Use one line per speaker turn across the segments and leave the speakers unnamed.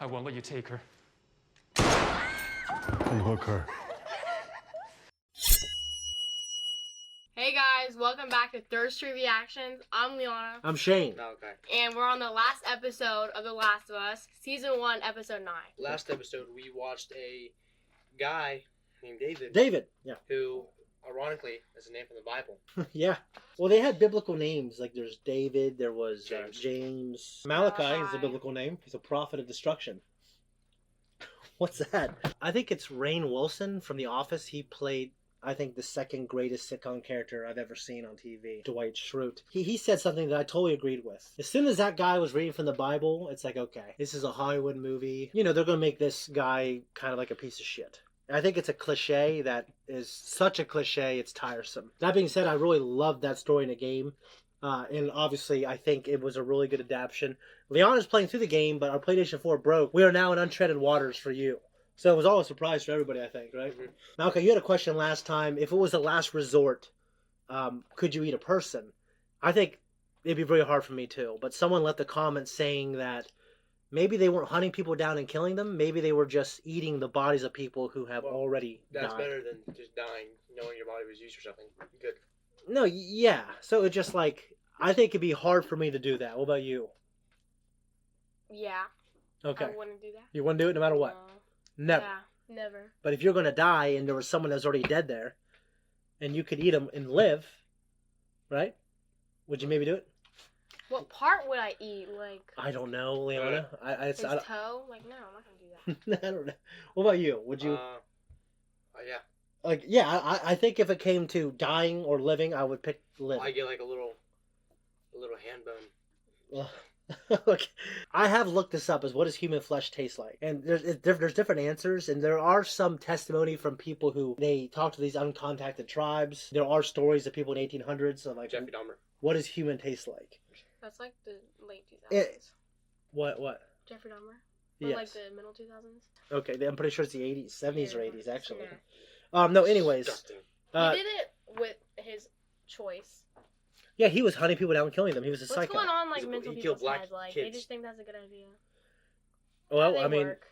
I won't let you take her.
Unhook her.
Hey guys, welcome back to Third Street Reactions. I'm Liana.
I'm Shane.
Oh, okay.
And we're on the last episode of The Last of Us, Season 1, Episode 9.
Last episode, we watched a guy named David.
David. Yeah.
Who, ironically, is a name from the Bible.
Yeah. Well, they had biblical names. Like there's David, there was
James.
James. Malachi is a
Malachi.
biblical name. He's a prophet of destruction. What's that? I think it's Rainn Wilson from The Office. He played, I think, the second greatest sitcom character I've ever seen on TV, Dwight Schrute. He said something that I totally agreed with. As soon as that guy was reading from the Bible, it's like, okay, this is a Hollywood movie. You know, they're going to make this guy kind of like a piece of shit. I think it's a cliche that is such a cliche, it's tiresome. That being said, I really loved that story in the game. And obviously, I think it was a really good adaptation. Leon is playing through the game, but our PlayStation 4 broke. We are now in uncharted waters for you. So it was all a surprise for everybody, I think, right?
Mhm.
Now, okay, you had a question last time. If it was the last resort, could you eat a person? I think it'd be very hard for me too. But someone left a comment saying that maybe they weren't hunting people down and killing them. Maybe they were just eating the bodies of people who have already
That's
died.
better than just dying, knowing your body was used for something good.
No, yeah. So it's just like, I think it'd be hard for me to do that. What about you?
Yeah.
Okay.
I wouldn't do that.
You wouldn't do it no matter what?
No.
Never.
Yeah, never.
But if you're going to die and there was someone that's already dead there, and you could eat them and live, right? Would you maybe do it?
What part would I eat? Like,
I don't know, Leona.
his toe? Like, no, I'm not going to do that.
I don't know. What about you? Would you?
Yeah.
Like, yeah, I think if it came to dying or living, I would pick live.
I get like a little hand bone.
Look, I have looked this up as what does human flesh taste like, and there's different answers, and there are some testimony from people who they talk to these uncontacted tribes. There are stories of people in 1800s of like
Jeffrey Dahmer.
what does human taste like?
That's like the late 2000s.
What?
Jeffrey Dahmer? Or
Yes.
like the middle 2000s?
Okay, I'm pretty sure it's the 80s, 70s or 80s actually.
Yeah.
No, anyways,
Disgusting.
He did it with his choice.
yeah, he was hunting people down and killing them. He was a
What's
psycho.
going on like
He
mental
killed
people's
black
heads? Like, they
kids.
just think that's a good idea.
Well,
How
I
they
mean,
work.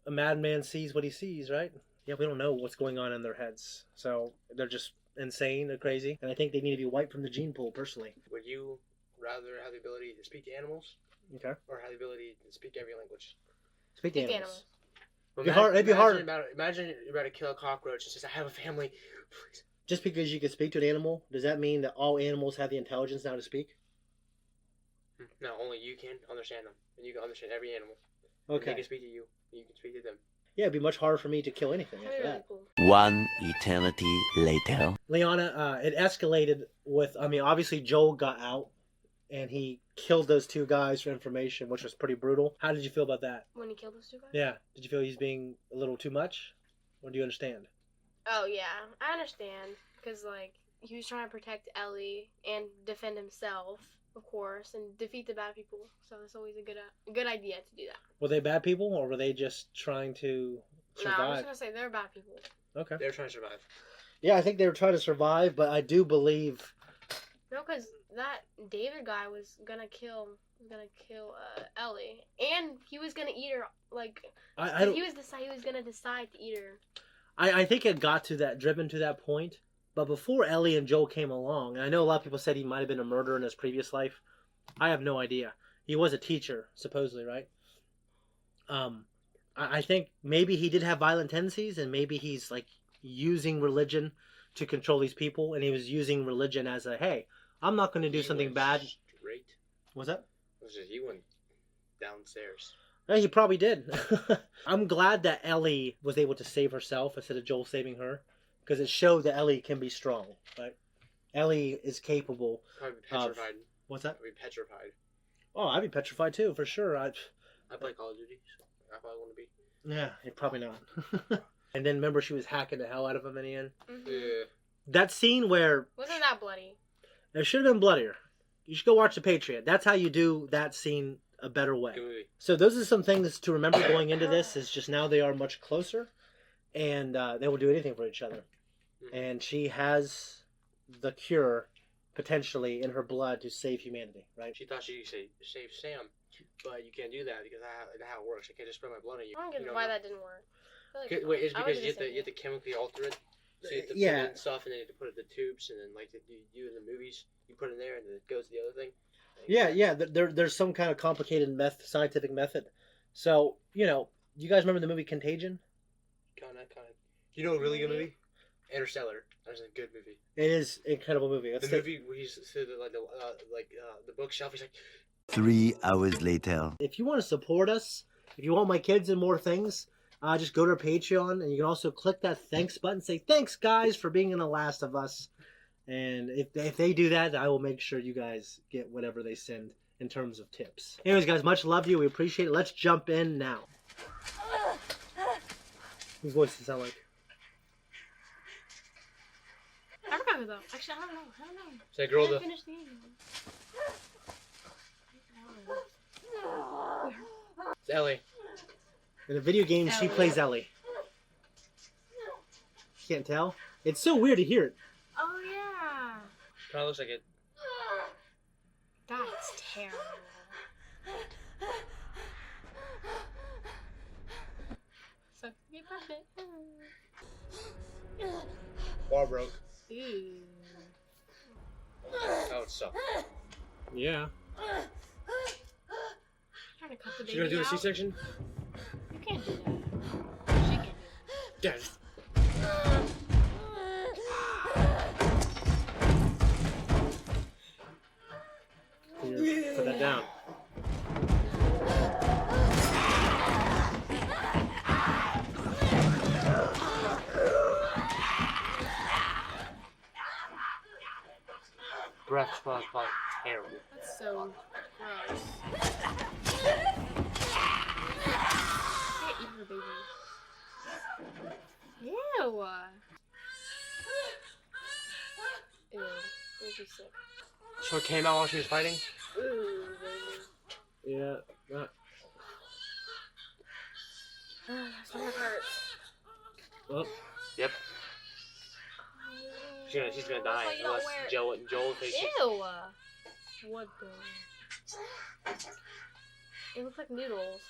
a madman sees what he sees, right? Yeah, we don't know what's going on in their heads, so they're just insane, they're crazy, and I think they need to be wiped from the gene pool. Personally,
Would you rather have the ability to speak to animals
okay,
or have the ability to speak every language?
speak to
Speak
animals.
animals.
It'd be hard- it'd be hard.
Imagine you're about to kill a cockroach and says, "I have a family." Please.
Just because you can speak to an animal, does that mean that all animals have the intelligence now to speak?
No, only you can understand them, and you can understand every animal. And they
Okay.
can speak to you. And you can speak to them.
Yeah, it'd be much harder for me to kill anything
That'd
after
be really
that.
cool.
One eternity later.
Liana, it escalated with, I mean, obviously Joel got out, and he killed those two guys for information, which was pretty brutal. How did you feel about that?
When he killed those two guys?
Yeah, did you feel he's being a little too much? Or do you understand?
Oh, yeah. I understand. Because, like, he was trying to protect Ellie and defend himself, of course, and defeat the bad people. So it's always a good idea to do that.
Were they bad people, or were they just trying to
No, I'm just
survive?
going to say they're bad people.
Okay.
They're trying to survive.
Yeah, I think they were trying to survive, but I do believe...
No, because that David guy was going to kill Ellie. And he was going to eat her, like...
I
he was going to decide to eat her.
I think it got to that, driven to that point. But before Ellie and Joel came along, and I know a lot of people said he might have been a murderer in his previous life. I have no idea. He was a teacher, supposedly, right? I think maybe he did have violent tendencies, and maybe he's like using religion to control these people, and he was using religion as a, hey, I'm not going to do something bad.
Straight.
What's that?
It was just he went downstairs.
Yeah, he probably did. I'm glad that Ellie was able to save herself instead of Joel saving her, because it showed that Ellie can be strong. Right? Ellie is capable.
Probably petrified.
What's that?
I'd be petrified.
Oh, I'd be petrified too, for sure.
I play Call of Duty. So I probably want to be.
Yeah, probably not. And then remember, she was hacking the hell out of him in the end.
Mm-hmm.
Yeah.
That scene where
Wasn't that bloody?
it should have been bloodier. You should go watch The Patriot. That's how you do that scene a better way.
Good movie.
So those are some things to remember going into this. Is just now they are much closer, and they will do anything for each other. And she has the cure potentially in her blood to save humanity, right?
She thought she'd save Sam. But you can't do that because that's how it works. I can't just spray my blood on you.
I don't get
You know,
why that didn't work. I feel like
Wait, it's
I would
because
do the same
you have to
thing.
chemically alter it. So you have to put
Yeah.
it in stuff, and then you have to put it in the tubes, and then like you do in the movies, you put it in there, and then it goes to the other thing.
Yeah. There's some kind of complicated scientific method. So you guys remember the movie Contagion?
Kind of. You know a really good movie? Interstellar. That's a good movie.
It is an incredible movie.
The movie where he's sitting at the bookshelf. He's like,
3 hours later.
If you want to support us, if you want my kids and more things, just go to our Patreon, and you can also click that thanks button. Say thanks, guys, for being in The Last of Us. And if they do that, I will make sure you guys get whatever they send in terms of tips. Anyways, guys, much love to you. We appreciate it. Let's jump in now. Whose voice does it sound like?
I forgot who though. Actually, I don't know.
say girl
I
the.
didn't finish the game.
It's Ellie.
In a video game, she plays Ellie. Can't tell? It's so weird to hear it.
Oh yeah.
Kind of looks like it.
That's terrible. Sucks to be perfect.
Bar broke.
Ew.
That would suck.
Yeah.
Trying to cut the baby
She's gonna do a
out.
C-section?
You can't do that. She can't do
Dad.
Put that down.
Breath smells probably terrible.
That's so gross. Can't eat her baby. Ew. Ew. Makes me sick.
So it came out while she was fighting?
Ooh, baby.
Yeah.
My stomach hurts.
Well,
Yep. She's gonna die
That's why you don't
unless
wear-
Joel takes it.
Ew. What the? It looks like noodles.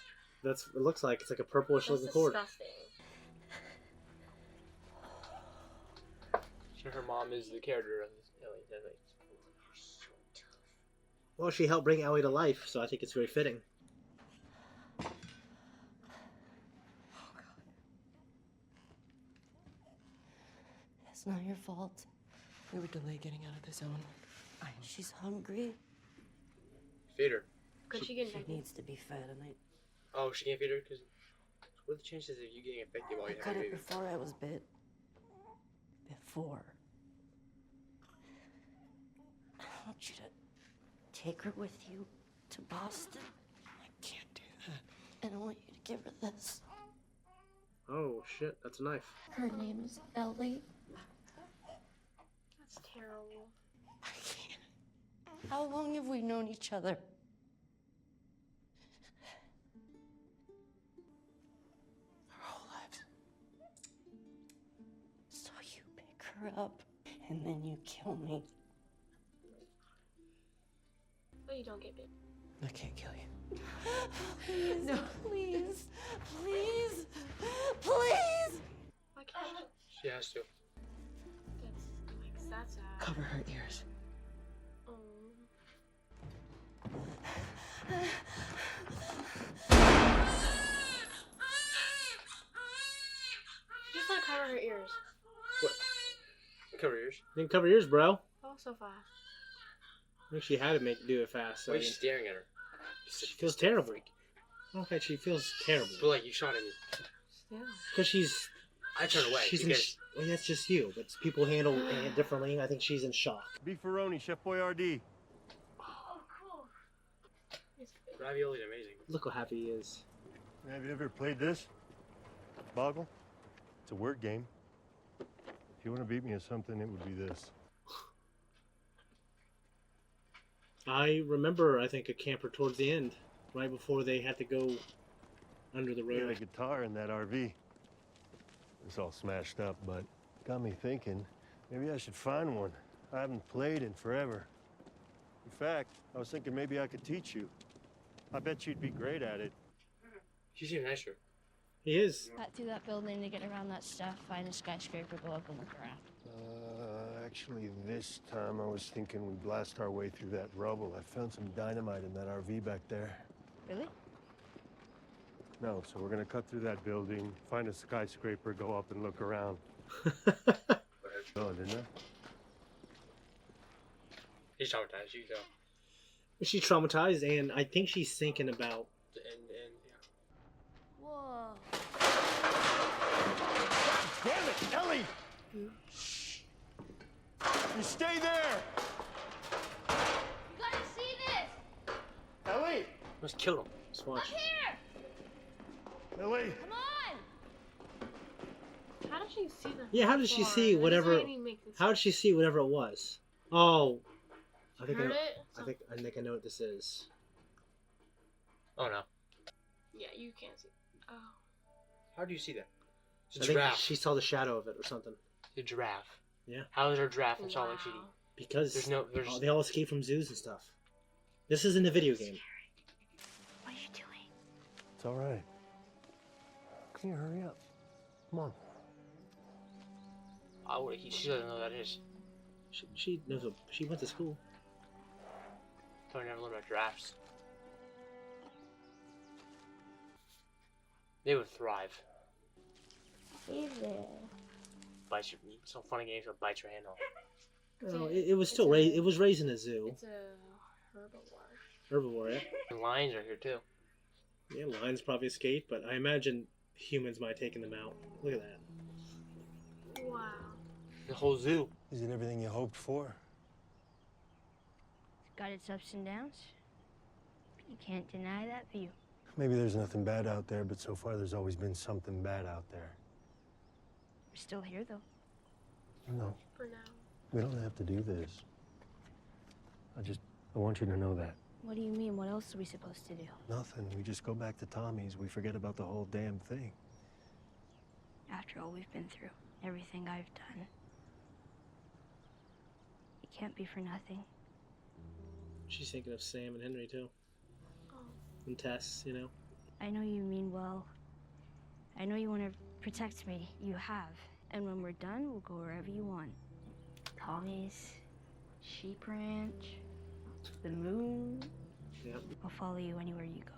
that's what it looks like. It's like a purplish
That's
looking cord.
disgusting.
Sure, her mom is the character of this.
Well, she helped bring Ellie to life, so I think it's very fitting.
It's not your fault.
We were delayed getting out of the zone.
She's hungry.
Feed her.
Could she get
She
infected?
needs to be fed, and
Oh, she can't feed her because. What are the chances of you getting infected while
I
you have
cut
a
it
baby?
before I was bit. Before. I want you to take her with you to Boston,
I can't do that.
and I want you to give her this.
Oh shit, that's a knife.
Her name is Ellie.
That's terrible.
I can't.
How long have we known each other?
Our whole lives.
So you pick her up, and then you kill me.
But you don't get bit.
I can't kill you.
Please, no. Please, please, please.
Why can't you?
She has to.
That's sad.
Cover her ears.
Oh. She just want to cover her ears.
What? Cover your ears.
Didn't cover yours, bro.
Oh, so fast.
I think she had to do it fast. So
Why are you staring at her?
she feels terrible. Okay, she feels terrible
But like you shot at me.
Still.
because she's.
I turned away
She's
because
well, that's just you, but people handle it differently. I think she's in shock.
Beefaroni, Chef Boyardee.
Oh, cool.
ravioli is amazing.
Look how happy he is.
Have you ever played this? Boggle? It's a word game. If you want to beat me at something, it would be this.
I remember, I think, a camper towards the end, right before they had to go under the
I got a
road.
guitar in that RV. It's all smashed up, but got me thinking, maybe I should find one. I haven't played in forever. In fact, I was thinking maybe I could teach you. I bet you'd be great at it.
She's even nicer.
He is.
Cut through that building to get around that stuff, find a skyscraper, go up and look around.
Actually, this time I was thinking we'd blast our way through that rubble. I found some dynamite in that RV back there.
Really?
No, so we're gonna cut through that building, find a skyscraper, go up and look around. Oh, didn't I?
He's traumatized, you can tell.
She's traumatized, and I think she's thinking about.
And yeah.
Whoa.
Damn it, Ellie! You stay there!
You gotta see this!
Ellie!
Almost killed him.
Let's watch.
Here!
Ellie!
Come on!
How did she see them?
Yeah, how did she
far?
see
This
whatever?
doesn't even make sense.
How did she see whatever it was? Oh, I think
Heard
I,
it?
I think I know what this is.
Oh no.
Yeah, you can't see. Oh.
How do you see that? It's
I
a
think
giraffe.
she saw the shadow of it or something.
The giraffe.
Yeah.
How is there a giraffe in Salt Lake City?
Because
There's
they all escape from zoos and stuff. This is in the video game.
What are you doing?
It's all right. Can you hurry up? Come on.
She doesn't know what that is.
She knows. She went to school.
Probably never learned about giraffes. They would thrive.
Hey there.
Bites your, some funny games that bites your hand off.
Oh, it was still raised. It was raised in a zoo.
It's a herbivore.
Herbivore, yeah.
And lions are here too.
Yeah, lions probably escaped, but I imagine humans might have taken them out. Look at that.
Wow.
The whole zoo.
Is it everything you hoped for?
It's got its ups and downs. But you can't deny that view.
Maybe there's nothing bad out there, but so far there's always been something bad out there.
We're still here, though.
No,
For now.
we don't have to do this. I want you to know that.
What do you mean? What else are we supposed to do?
Nothing. We just go back to Tommy's. We forget about the whole damn thing.
After all we've been through, everything I've done. It can't be for nothing.
She's thinking of Sam and Henry too,
Oh.
and Tess. You know.
I know you mean well. I know you want to protect me. You have. And when we're done, we'll go wherever you want. Tommy's, Sheep Ranch, the moon.
Yep.
I'll follow you anywhere you go.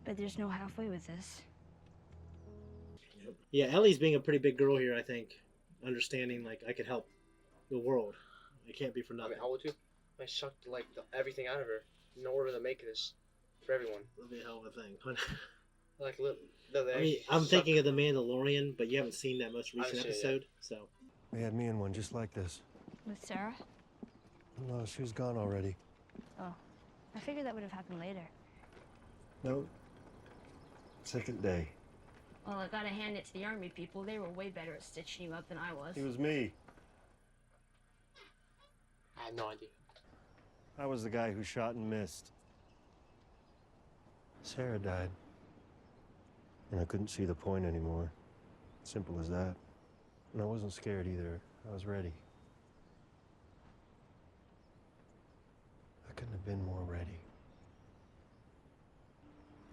But there's no halfway with this.
Yeah, Ellie's being a pretty big girl here. I think, understanding like I could help the world. It can't be for
I
nothing.
mean, how would you? I sucked like everything out of her in order to make this for everyone.
It'll be a hell of a thing.
Like,
I mean, I'm thinking of The Mandalorian, but you haven't seen that most recent
haven't seen it
episode, so.
They had me in one just like this.
With Sarah?
No, she was gone already.
Oh. I figured that would have happened later.
No. Second day.
Well, I gotta hand it to the army people. They were way better at stitching you up than I was.
It was me.
I had no idea.
I was the guy who shot and missed. Sarah died. And I couldn't see the point anymore. Simple as that. And I wasn't scared either. I was ready. I couldn't have been more ready.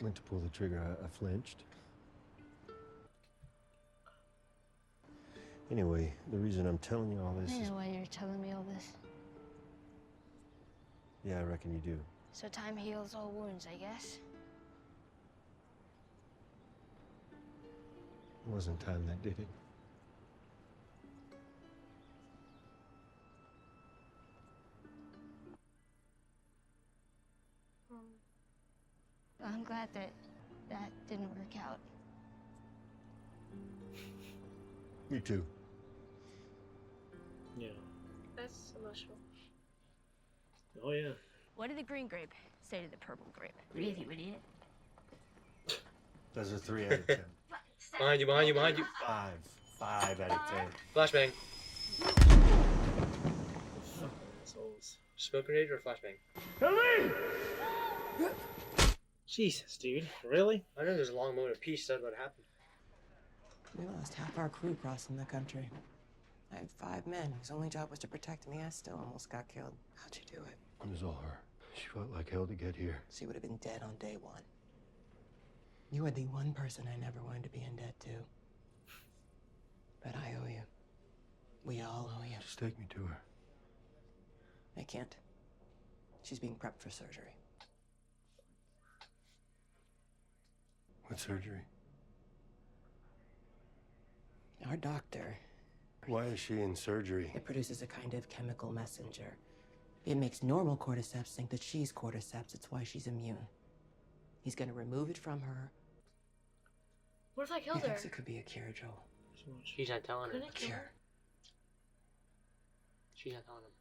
Went to pull the trigger, I flinched. Anyway, the reason I'm telling you all this
I
is...
know why you're telling me all this.
Yeah, I reckon you do.
So time heals all wounds, I guess.
It wasn't time that did it.
I'm glad that didn't work out.
Me too.
Yeah.
That's emotional.
Oh yeah.
What did the green grape say to the purple grape? Breathe, you idiot.
That's a 3 out of 10.
Behind you, behind you, behind you.
5 out of 10.
Flashbang.
Assholes.
Smoke grenade or flashbang?
Jesus, dude. Really?
I know there's a long moment of peace. That's what happened.
We lost half our crew crossing the country. I had 5 men whose only job was to protect me. I still almost got killed. How'd you do it?
It was all her. She fought like hell to get here.
She would have been dead on day 1. You are the one person I never wanted to be in debt to. But I owe you. We all owe you.
Just take me to her.
I can't. She's being prepped for surgery.
What surgery?
Our doctor,
Why is she in surgery?
it produces a kind of chemical messenger. It makes normal cordyceps think that she's cordyceps. It's why she's immune. He's gonna remove it from her.
What if I
He
killed her?
thinks it could be a cure, Joel.
She's not telling him.
Couldn't
A
it kill
cure.
her?
She's not telling him.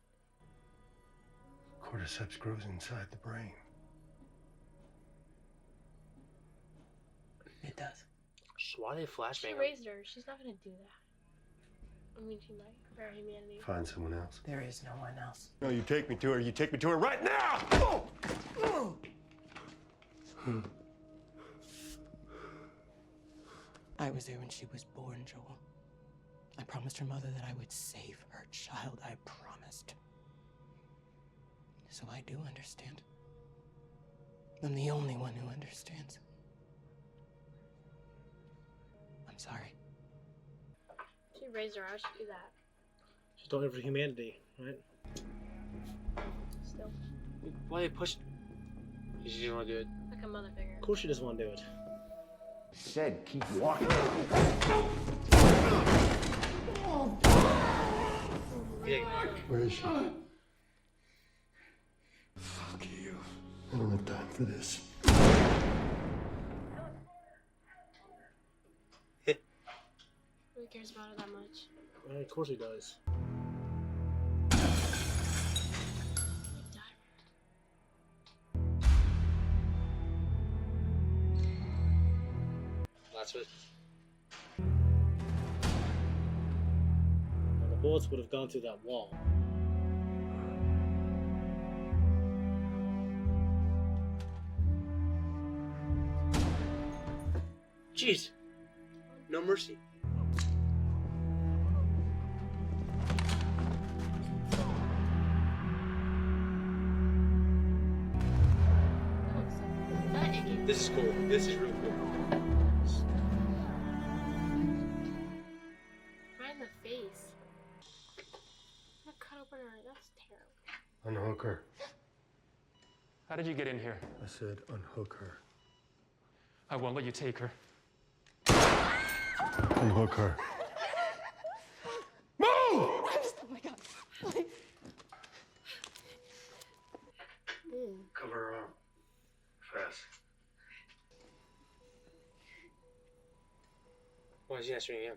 Cordyceps grows inside the brain.
It does.
So why are they
She
flashbang him?
raised her. She's not gonna do that. I mean, she might for her humanity.
Find someone else.
There is no one else.
No, you take me to her. You take me to her right now! Oh!
I was there when she was born, Joel. I promised her mother that I would save her child. I promised. So I do understand. I'm the only one who understands. I'm sorry.
She raised her. How should she do that?
Just don't live for humanity, right?
Still,
Why they push? She just want to do it.
like a mother figure.
Of course she doesn't want to do it.
Said keep walking.
Yeah.
Where is she? Fuck you. I don't have time for this.
Who cares about her that much?
Well, of course he does.
That's what.
And the bullets would have gone through that wall.
Jeez. No mercy.
That icky.
This is cool. This is real cool.
Right in the face. That cut open her. That's terrible.
Unhook her.
How did you get in here?
I said unhook her.
I won't let you take her.
Unhook her. Move!
Oh my God. Please.
Cover her arm. Fast.
Why is she not shooting him?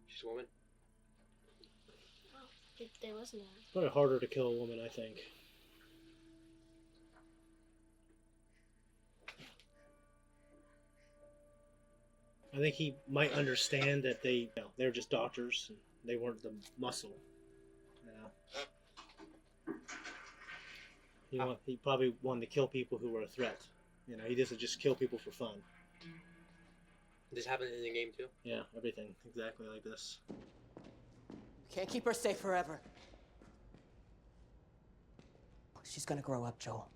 She's a woman.
Oh, they listen to her.
It's probably harder to kill a woman, I think. I think he might understand that they're just doctors and they weren't the muscle. He probably wanted to kill people who were a threat. He doesn't just kill people for fun.
This happened in the game too.
Yeah, everything exactly like this.
Can't keep her safe forever. She's gonna grow up, Joel.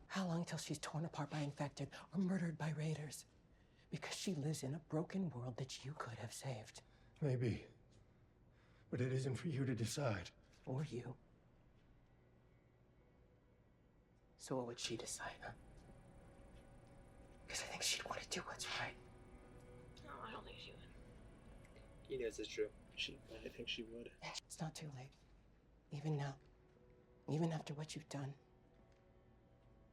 How long till she's torn apart by infected or murdered by raiders? Because she lives in a broken world that you could have saved.
Maybe. But it isn't for you to decide.
Or you. So what would she decide, huh? Because I think she'd want to do what's right.
No, I don't think she would.
He knows it's true.
I think she would.
It's not too late. Even now. Even after what you've done.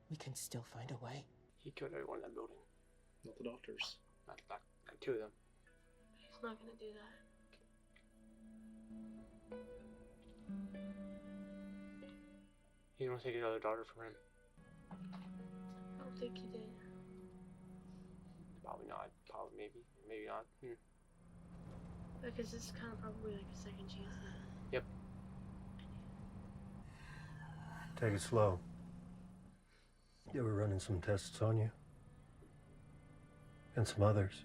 We can still find a way.
He killed everyone in that building.
Not the doctors.
Not 2 of them.
He's not gonna do that.
He didn't want to take his other daughter from him.
I don't think he did.
Probably not. Probably maybe. Maybe not.
Because this is kind of probably like a second chance.
Yep.
Take it slow. You were running some tests on you? And some others.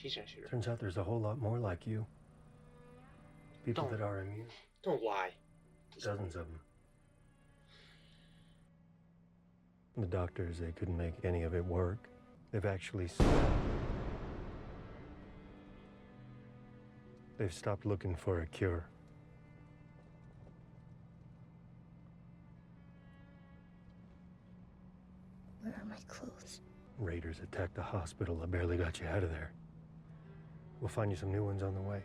She's trying to shoot her.
Turns out there's a whole lot more like you. People
Don't.
that are immune.
Don't lie.
Dozens of them. The doctors, they couldn't make any of it work. They've actually... They've stopped looking for a cure.
Where are my clothes?
Raiders attacked the hospital. I barely got you out of there. We'll find you some new ones on the way.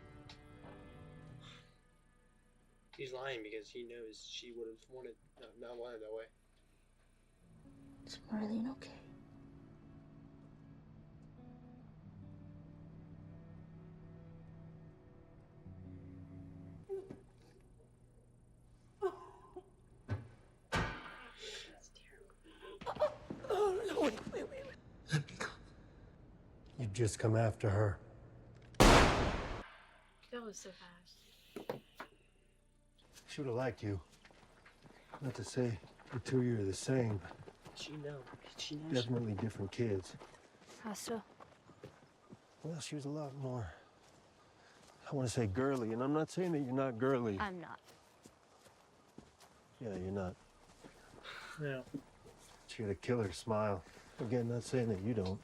He's lying because he knows she would have wanted, not wanted that way.
Is Marlene okay?
That's terrible.
Oh, no, wait.
Let me go. You just come after her.
That was so fast.
She would have liked you. Not to say the two of you are the same, but
She knows. She knows.
definitely different kids.
How so?
Well, she was a lot more, I want to say girly, and I'm not saying that you're not girly.
I'm not.
Yeah, you're not.
Yeah.
She had a killer smile. Again, not saying that you don't.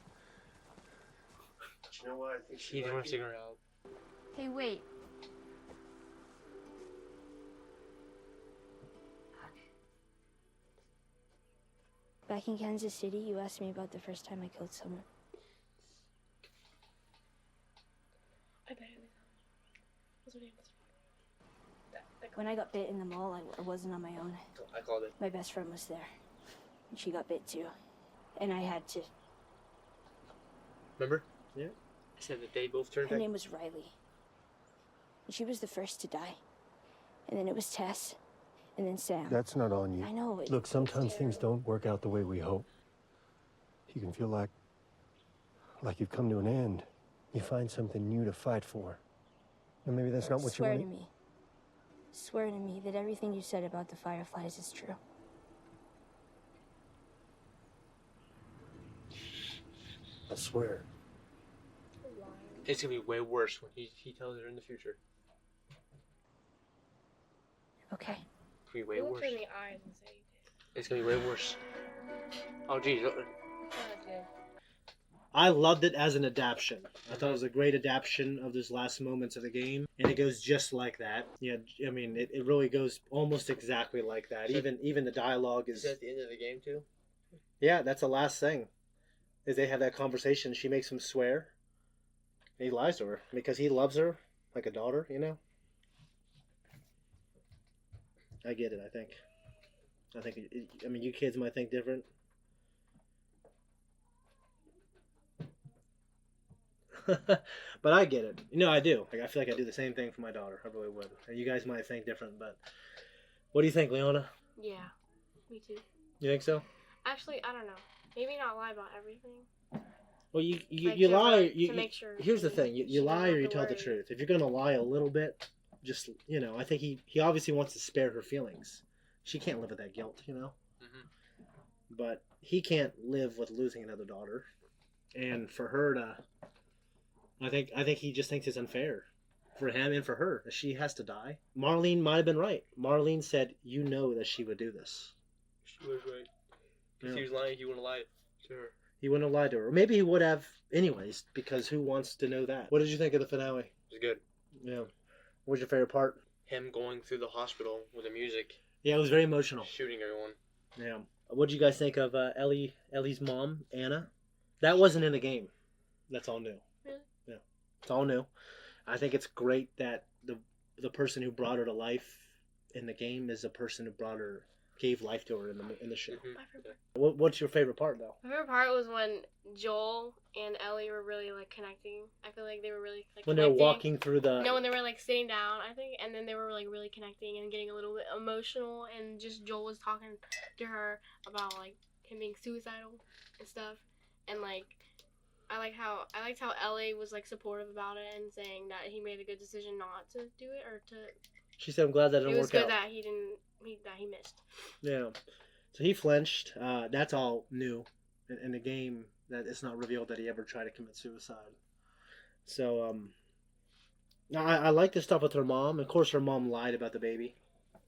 But you know why I think
She didn't want to figure her out.
Hey, wait. Back in Kansas City, you asked me about the first time I killed someone.
I bet it was. What's her name?
When I got bit in the mall, I wasn't on my own.
I called it.
My best friend was there. And she got bit too. And I had to.
Remember?
Yeah.
I said that they both turned
Her
back.
name was Riley. And she was the first to die. And then it was Tess. And then Sam.
That's not on you.
I know.
Look, sometimes things don't work out the way we hope. You can feel like you've come to an end. You find something new to fight for. And maybe that's not what you
Swear
want.
to me. Swear to me that everything you said about the Fireflies is true.
I swear.
It's gonna be way worse when he tells her in the future.
Okay.
It's gonna be way
Look
worse.
her in the eyes and say
It's gonna be way worse. Oh, geez.
that's good.
I loved it as an adaptation. I thought it was a great adaptation of those last moments of the game, and it goes just like that. Yeah, I mean, it really goes almost exactly like that. Even the dialogue
Is
is.
that at the end of the game too?
Yeah, that's the last thing. Is they have that conversation. She makes him swear. He lies to her because he loves her like a daughter. You know. I get it. I think. I mean, you kids might think different. But I get it. You know, I do. Like, I feel like I do the same thing for my daughter. I really would. And you guys might think different, but what do you think, Leona?
Yeah, me too.
You think so?
Actually, I don't know. Maybe not lie about everything.
Well, you
Like,
you
to,
lie.
like,
You,
to make sure
here's the
she-
thing: you
she
lie
doesn't
or
have
you
to
tell the
worry.
truth. If you're gonna lie a little bit, just I think he obviously wants to spare her feelings. She can't live with that guilt, But he can't live with losing another daughter, and for her to, I think he just thinks it's unfair for him and for her that she has to die. Marlene might have been right. Marlene said, "You know that she would do this."
She was right. If
Yeah.
he was lying, he wouldn't lie to her.
He wouldn't have lied to her. Or maybe he would have anyways, because who wants to know that? What did you think of the finale?
It was good.
Yeah. What's your favorite part?
Him going through the hospital with the music,
Yeah, it was very emotional.
shooting everyone.
Yeah. What did you guys think of Ellie's mom, Anna? That wasn't in the game. That's all new.
Really?
Yeah. It's all new. I think it's great that the person who brought her to life in the game is the person who gave life to her in the show.
Mhm.
My favorite
What's your favorite part though?
My favorite part was when Joel and Ellie were really like connecting. I feel like they were really like
When they're
connecting.
walking through the
No, when they were like sitting down, I think, and then they were like really connecting and getting a little bit emotional, and just Joel was talking to her about like him being suicidal and stuff, and like I liked how Ellie was like supportive about it and saying that he made a good decision not to do it or to.
She said, "I'm glad that
It
didn't
was
work
good
out."
that he missed.
Yeah. So he flinched. That's all new in the game. That it's not revealed that he ever tried to commit suicide. So I like the stuff with her mom. Of course, her mom lied about the baby.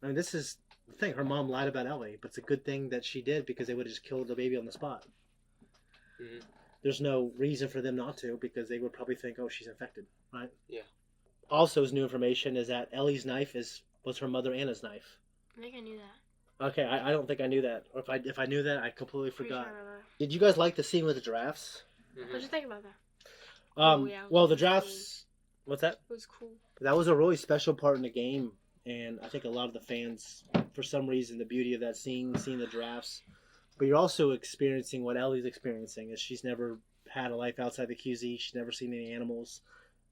I mean, this is the thing. Her mom lied about Ellie, but it's a good thing that she did because they would have just killed the baby on the spot.
Mm-hmm.
There's no reason for them not to because they would probably think, oh, she's infected, right?
Yeah.
Also, new information is that Ellie's knife was her mother Anna's knife.
I think I knew that.
Okay, I don't think I knew that. Or if I knew that, I completely
Pretty
forgot.
sure I remember.
Did you guys like the scene with the giraffes?
What did you think about that? Yeah,
Well, the
it was
giraffes. What's that?
It was cool.
That was a really special part in the game, and I think a lot of the fans, for some reason, the beauty of that scene, seeing the giraffes. But you're also experiencing what Ellie's experiencing, is she's never had a life outside the QZ. She's never seen any animals.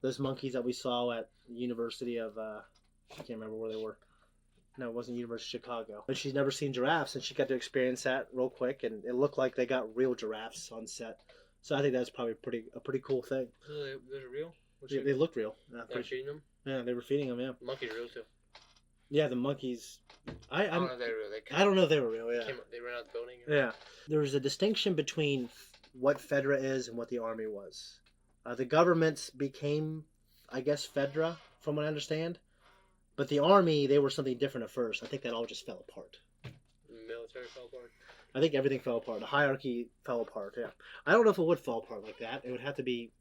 Those monkeys that we saw at the University of, I can't remember where they were. No, it wasn't University of Chicago. But she's never seen giraffes, and she got to experience that real quick, and it looked like they got real giraffes on set. So I think that's probably a pretty cool thing.
Those are real?
They looked real.
They're feeding them?
Yeah, they were feeding them, yeah.
Monkeys are real too.
Yeah, the monkeys.
I don't know if they're real.
I don't know if they were real, yeah.
They ran out the building.
Yeah. There's a distinction between what Fedra is and what the Army was. The governments became, I guess, Fedra, from what I understand. But the Army, they were something different at first. I think that all just fell apart.
Military fell apart.
I think everything fell apart. The hierarchy fell apart, yeah. I don't know if it would fall apart like that. It would have to be,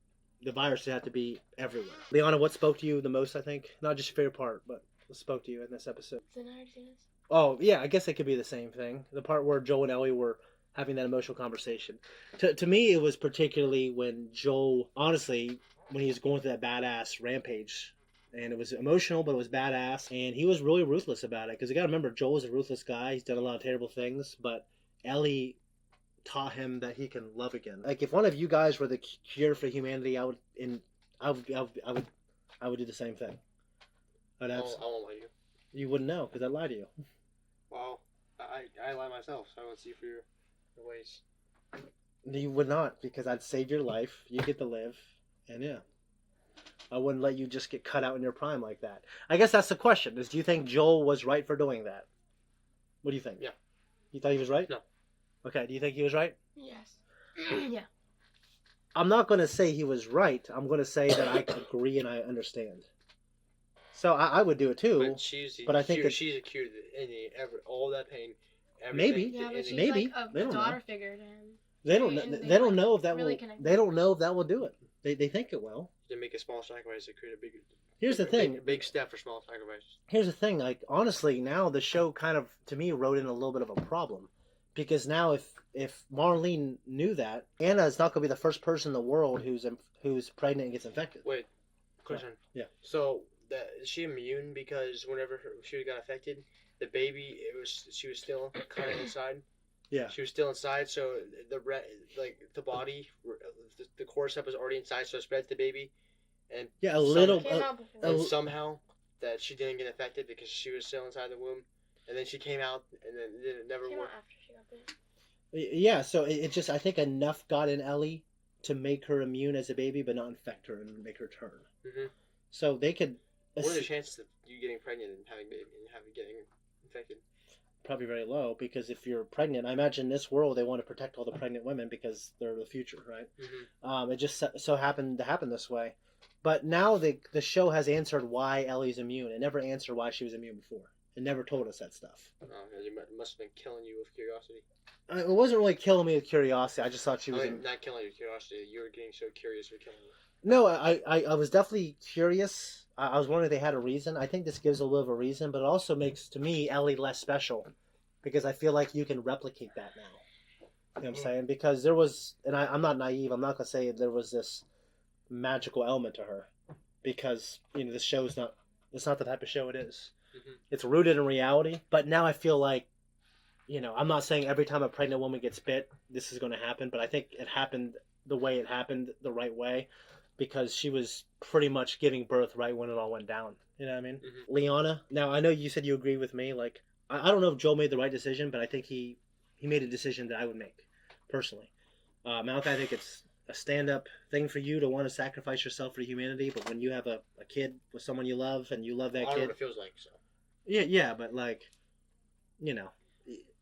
the virus would have to be everywhere. Liana, what spoke to you the most, I think? Not just your favorite part, but what spoke to you in this episode?
Didn't I already see this?
Oh, yeah, I guess it could be the same thing. The part where Joel and Ellie were having that emotional conversation. To me, it was particularly when Joel, honestly, when he was going through that badass rampage. And it was emotional, but it was badass. And he was really ruthless about it. Because you got to remember, Joel is a ruthless guy. He's done a lot of terrible things. But Ellie taught him that he can love again. Like, if one of you guys were the cure for humanity, I would do the same thing. I won't
lie to you.
You wouldn't know, because I'd lie to you.
Well, I lie myself, so I would see for your ways.
You would not, because I'd save your life. You get to live. And yeah. I wouldn't let you just get cut out in your prime like that. I guess that's the question, is do you think Joel was right for doing that? What do you think?
Yeah.
You thought he was right?
No.
Okay, do you think he was right?
Yes. Yeah.
I'm not going to say he was right. I'm going to say that I agree and I understand. So I would do it too. But I think
she's a cure to all that pain.
Maybe.
Yeah, but she's
maybe.
like
They
a
don't
daughter
know.
figure to him.
They don't know if that
really
will.
connected.
They don't know if that will do it. They think it will.
To make a small sacrifice to create a big.
Here's the thing.
Big step for small sacrifices.
Here's the thing. Like, honestly, now the show kind of, to me, wrote in a little bit of a problem, because now if Marlene knew that, Anna is not going to be the first person in the world who's pregnant and gets infected.
Wait, question.
Yeah.
So is she immune because whenever she got affected, the baby she was still kind of inside.
Yeah.
She was still inside, so the body, the cordyceps was already inside, so it spread to the baby, and
yeah, a little.
And somehow that she didn't get affected because she was still inside the womb, and then she came out, and then it never
Came
worked.
out after she got bit.
Yeah, so it just, I think enough got in Ellie to make her immune as a baby, but not infect her and make her turn.
Mm-hmm.
So they could.
What are the chances of you getting pregnant and getting infected?
Probably very low, because if you're pregnant, I imagine in this world they want to protect all the pregnant women because they're the future, right?
Mm-hmm.
It just so happened to happen this way. But now the show has answered why Ellie's immune. It never answered why she was immune before. It never told us that stuff.
Oh, it must have been killing you with curiosity.
It wasn't really killing me with curiosity. I just thought she was...
not killing you with curiosity. You were getting so curious for killing you.
No, I was definitely curious. I was wondering if they had a reason. I think this gives a little of a reason, but it also makes, to me, Ellie less special. Because I feel like you can replicate that now. You know what I'm saying? Because there was... And I'm not naive. I'm not going to say there was this magical element to her. Because, this show's not... It's not the type of show it is. Mm-hmm. It's rooted in reality. But now I feel like, I'm not saying every time a pregnant woman gets bit, this is going to happen. But I think it happened the way it happened, the right way. Because she was pretty much giving birth right when it all went down. You know what I mean? Mm-hmm. Liana, now I know you said you agree with me. Like, I don't know if Joel made the right decision, but I think he made a decision that I would make, personally. Malachi, I think it's a stand-up thing for you to want to sacrifice yourself for humanity, but when you have a kid with someone you love, and you love that kid... I
don't know what it feels like, so...
Yeah, but, like,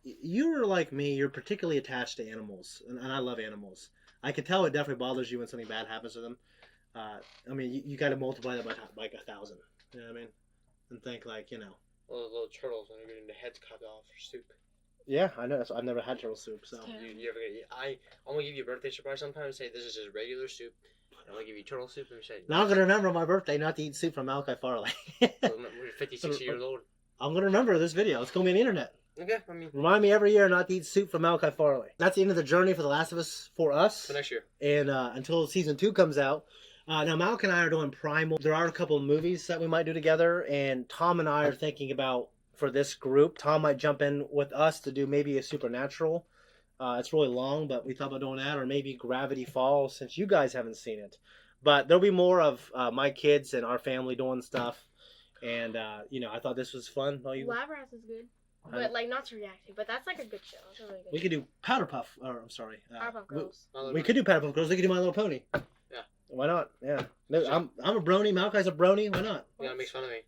you're like me, you're particularly attached to animals, and I love animals. I can tell it definitely bothers you when something bad happens to them. I mean, you got to multiply that by like 1,000. You know what I mean? And think like, you know.
Little turtles when you're getting the heads cut off for soup.
Yeah, I know. I've never had turtle soup, so.
You ever get? I'm gonna give you a birthday surprise sometime and say this is just regular soup. I'm gonna give you turtle soup and say.
Now I'm gonna remember on my birthday not to eat soup from Malachi Farley.
We're 56 years old.
I'm gonna remember this video. It's gonna be on the internet.
Okay, I mean.
Remind me every year not to eat soup from Malachi Farley. That's the end of the journey for The Last of Us for us.
For next year.
And until season 2 comes out. Now Malak and I are doing Primal. There are a couple of movies that we might do together, and Tom and I are thinking about for this group. Tom might jump in with us to do maybe a Supernatural. It's really long, but we thought about doing that, or maybe Gravity Falls, since you guys haven't seen it. But there'll be more of my kids and our family doing stuff, and I thought this was fun.
Lab Rats is good, but like not to react to. But that's like a good show. It's a really good.
We could do Powder Puff. Or I'm sorry,
Powerpuff Girls.
We could do Powder Puff Girls. We could do My Little Pony.
Yeah.
Why not? Yeah. No, I'm a brony. Malachi's a brony. Why not?
Yana makes fun of me.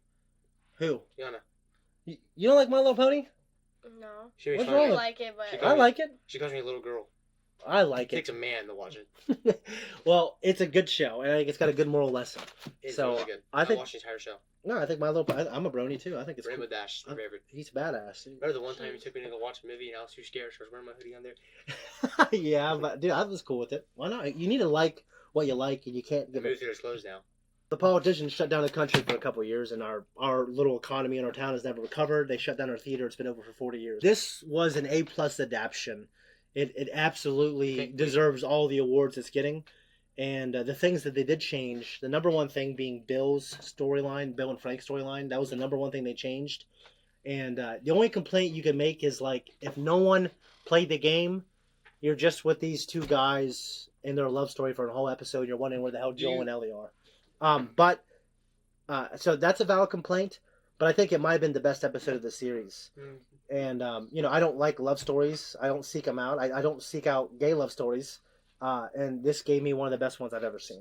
Who?
Yana.
You don't like My Little Pony?
No.
She makes
What's
fun
wrong
of me.
I like it, but
I like it.
She calls me a little girl.
I like
It takes
it.
a man to watch it.
Well, it's a good show, and I think it's got a good moral lesson.
It's
So,
really good.
I think-
watched the entire show.
No, I think I'm a brony too. I think it's
Rainbow
cool.
Dash is my favorite.
He's badass.
Remember the one time you took me to go watch a movie and I was too scared, so I was wearing my hoodie on there?
Yeah, but dude, I was cool with it. Why not? You need to like what you like, and you can't
The
give
movie
it.
theater's closed now.
The politicians shut down the country for a couple of years, and our little economy in our town has never recovered. They shut down our theater. It's been over for 40 years. This was an A+ adaptation. It absolutely deserves all the awards it's getting. And the things that they did change, the number one thing being Bill's storyline, Bill and Frank's storyline, that was the number one thing they changed. And the only complaint you can make is, like, if no one played the game, you're just with these two guys in their love story for a whole episode, and you're wondering where the hell Joel and Ellie are. So that's a valid complaint, but I think it might have been the best episode of the series. And, I don't like love stories. I don't seek them out. I don't seek out gay love stories. And this gave me one of the best ones I've ever seen.